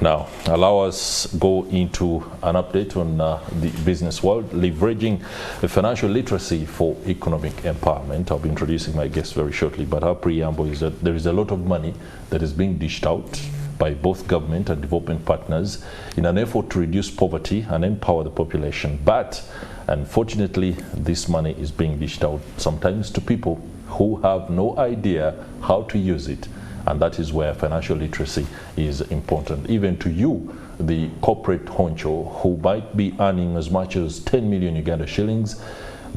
Now, allow us go into an update on the business world, leveraging the financial literacy for economic empowerment. I'll be introducing my guest very shortly, but our preamble is that there is a lot of money that is being dished out by both government and development partners in an effort to reduce poverty and empower the population. But unfortunately, this money is being dished out sometimes to people who have no idea how to use it. And that is where financial literacy is important. Even to you, the corporate honcho, who might be earning as much as 10 million Uganda shillings,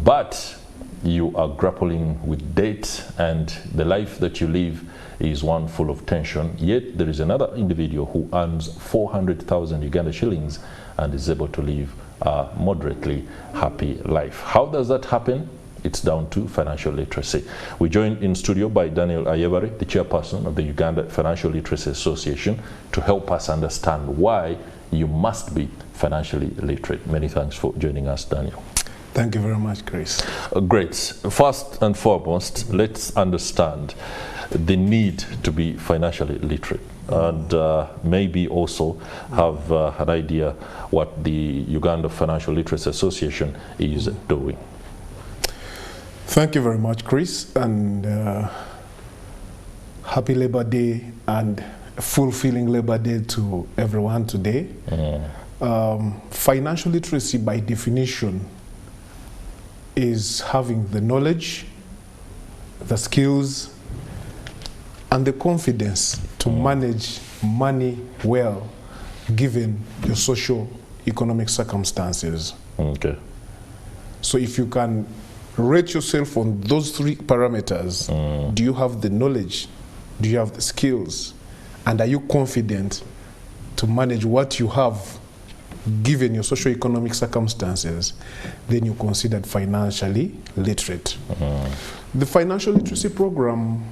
but you are grappling with debt and the life that you live is one full of tension. Yet there is another individual who earns 400,000 Uganda shillings and is able to live a moderately happy life. How does that happen? It's down to financial literacy. We're joined in studio by Daniel Ayebare, the chairperson of the Uganda Financial Literacy Association, to help us understand why you must be financially literate. Many thanks for joining us, Daniel. Thank you very much, Chris. Great. First and foremost, let's understand the need to be financially literate, and maybe also have an idea what the Uganda Financial Literacy Association is doing. Thank you very much, Chris, and happy Labor Day and fulfilling Labor Day to everyone today. Financial literacy, by definition, is having the knowledge, the skills, and the confidence to manage money well, given your socio-economic circumstances. Okay. So if you can rate yourself on those three parameters. Do you have the knowledge? Do you have the skills? And are you confident to manage what you have given your socio-economic circumstances? Then you're considered financially literate. The financial literacy program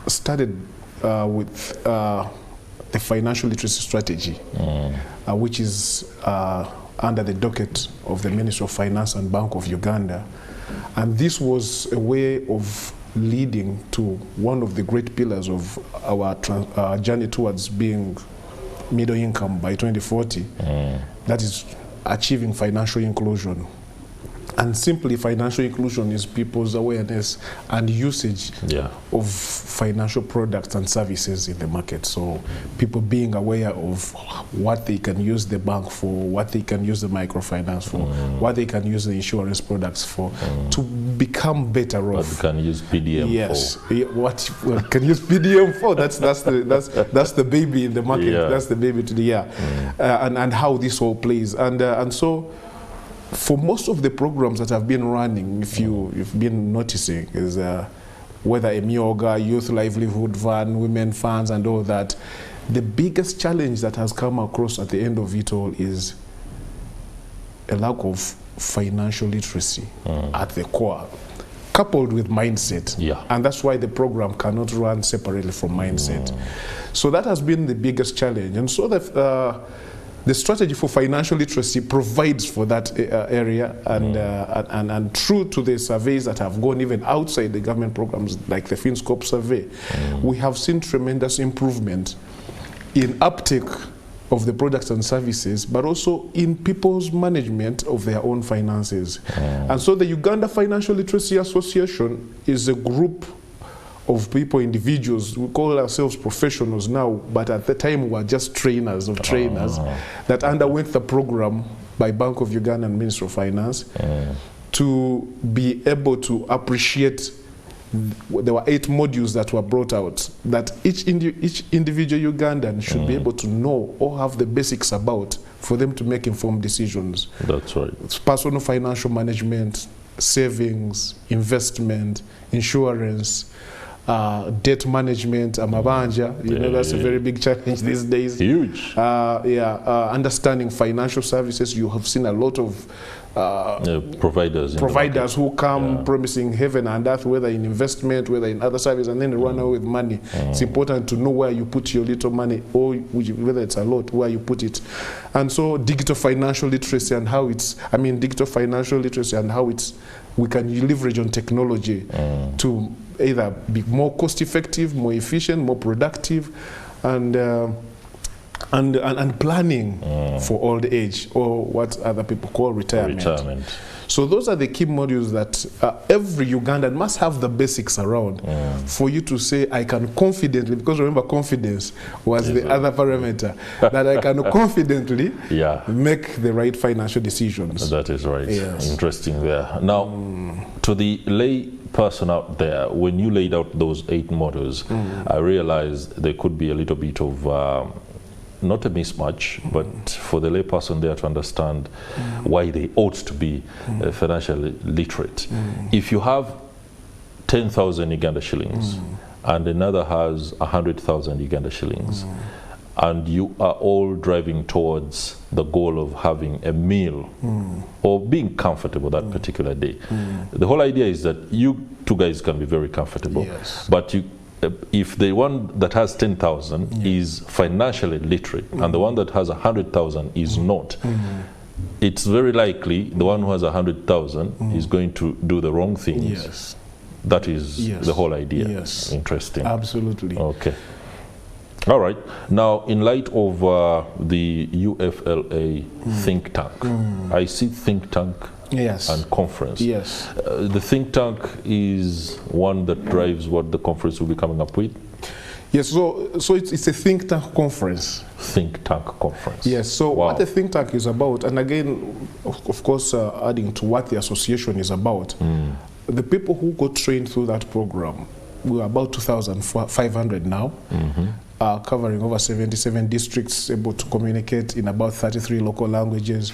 started with the financial literacy strategy, which is under the docket of the Ministry of Finance and Bank of Uganda. And this was a way of leading to one of the great pillars of our journey towards being middle income by 2040. That is achieving financial inclusion. And simply, financial inclusion is people's awareness and usage of financial products and services in the market. So people being aware of what they can use the bank for, what they can use the microfinance for, what they can use the insurance products for, to become better off. What can use PDM for. What can use PDM for? That's the baby in the market. That's the baby to the and how this all plays. And so, for most of the programs that have been running, if you've been noticing, is whether a Myoga, Youth Livelihood Fund, Women Funds, and all that, the biggest challenge that has come across at the end of it all is a lack of financial literacy at the core, coupled with mindset. And that's why the program cannot run separately from mindset. So that has been the biggest challenge. And so that the strategy for financial literacy provides for that area, and true to the surveys that have gone even outside the government programs, like the FinScope survey, we have seen tremendous improvement in uptake of the products and services, but also in people's management of their own finances. And so the Uganda Financial Literacy Association is a group of people, individuals. We call ourselves professionals now, but at the time we were just trainers of trainers that underwent the program by Bank of Uganda and Ministry of Finance to be able to appreciate. There were 8 modules that were brought out that each individual Ugandan should be able to know or have the basics about for them to make informed decisions. That's right. It's personal financial management, savings, investment, insurance, debt management, amabanja. You know, that's a very big challenge these days. Huge. Understanding financial services. You have seen a lot of providers who come promising heaven and earth, whether in investment, whether in other services, and then they run away with money. It's important to know where you put your little money, or whether it's a lot, where you put it. And so digital financial literacy and how it's, we can leverage on technology to either be more cost effective, more efficient, more productive, and and planning for old age, or what other people call retirement. So those are the key modules that every Ugandan must have the basics around for you to say, I can confidently, because remember, confidence was the other parameter, that I can confidently make the right financial decisions. That is right. Yes. Interesting there. Now, to the lay person out there, when you laid out those 8 models, I realized there could be a little bit of not a mismatch, but for the layperson there to understand why they ought to be financially literate. If you have 10,000 Uganda shillings and another has 100,000 Uganda shillings, and you are all driving towards the goal of having a meal or being comfortable that particular day, the whole idea is that you two guys can be very comfortable, but if the one that has 10,000 is financially literate and the one that has 100,000 is not, it's very likely the one who has 100,000 is going to do the wrong things. That is the whole idea. Interesting. Absolutely. Okay. All right. Now, in light of the UFLA think tank, I see think tank and conference. The think tank is one that drives what the conference will be coming up with? Yes, so it's a think tank conference. Think tank conference. Yes, so what the think tank is about, and again, of course, adding to what the association is about, the people who got trained through that program, we are about 2,500 now, covering over 77 districts, able to communicate in about 33 local languages.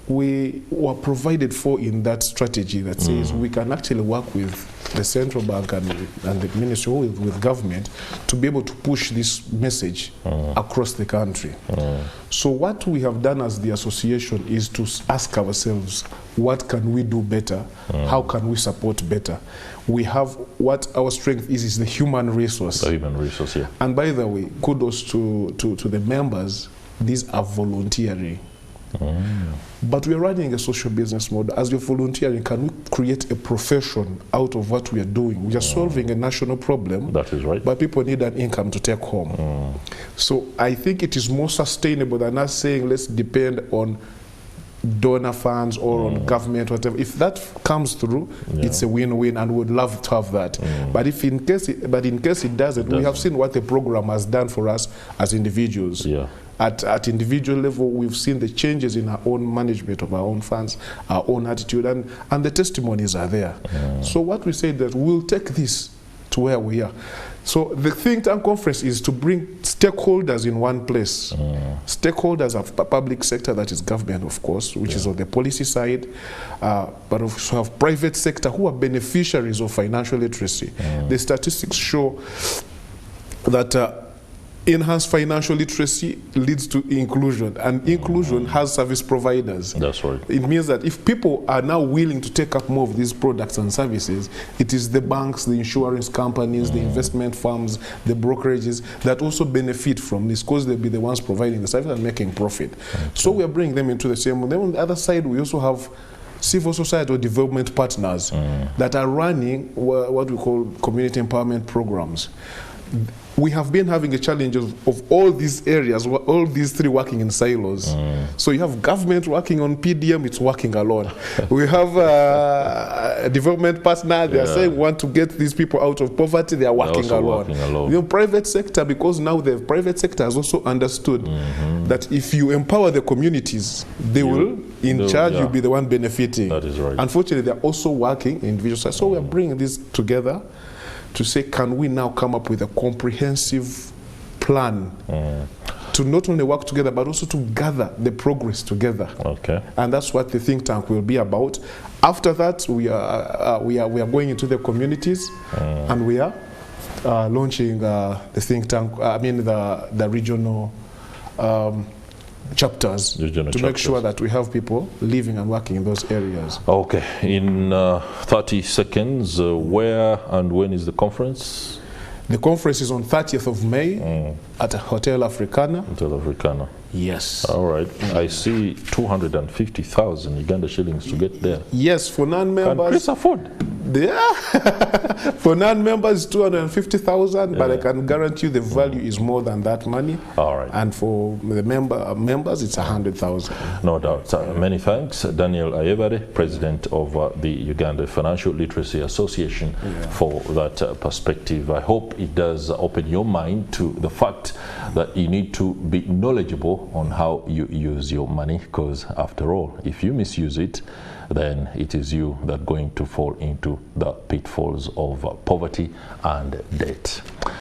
We were provided for in that strategy that says we can actually work with the central bank and the ministry, with government, to be able to push this message across the country. So what we have done as the association is to ask ourselves, what can we do better? How can we support better? We have, what our strength is the human resource. The human resource, And by the way, kudos to the members. These are voluntary. But we are running a social business model. As you're volunteering, can we create a profession out of what we are doing? We are solving a national problem. That is right. But people need an income to take home. So I think it is more sustainable than us saying let's depend on donor funds or on government, whatever. If that comes through, it's a win-win, and we would love to have that. But if in case it doesn't, we have seen what the program has done for us as individuals. At individual level, we've seen the changes in our own management of our own funds, our own attitude, and the testimonies are there. So what we say that we'll take this to where we are. So the think tank conference is to bring stakeholders in one place. Stakeholders of public sector, that is government, of course, which is on the policy side, but also have private sector who are beneficiaries of financial literacy. The statistics show that enhanced financial literacy leads to inclusion, and inclusion has service providers. That's right. It means that if people are now willing to take up more of these products and services, it is the banks, the insurance companies, the investment firms, the brokerages that also benefit from this, because they'll be the ones providing the service and making profit. So we are bringing them into the same. Then on the other side, we also have civil society or development partners that are running what we call community empowerment programs. We have been having a challenge of all these areas, all these three working in silos. So you have government working on PDM, it's working alone. We have a development partner, they are saying we want to get these people out of poverty, they are working alone. You know, private sector, because now the private sector has also understood that if you empower the communities, they will, in charge, you'll be the one benefiting. That is right. Unfortunately, they're also working in individual sides. So we are bringing this together to say, can we now come up with a comprehensive plan to not only work together, but also to gather the progress together. And that's what the think tank will be about. After that, we are going into the communities, and we are launching the think tank, the regional chapters to make sure that we have people living and working in those areas. Okay, in 30 seconds, where and when is the conference? The conference is on 30th of May at Hotel Africana. Hotel Africana. Yes. All right. I see 250,000 Uganda shillings to get there. Yes, for non-members. Can Chris afford? Yeah. For non-members, 250,000, but I can guarantee you the value is more than that money. All right. And for the members, it's 100,000. No doubt. Many thanks, Daniel Ayebare, President of the Uganda Financial Literacy Association, for that perspective. I hope it does open your mind to the fact that you need to be knowledgeable on how you use your money, because after all, if you misuse it, then it is you that are going to fall into the pitfalls of poverty and debt.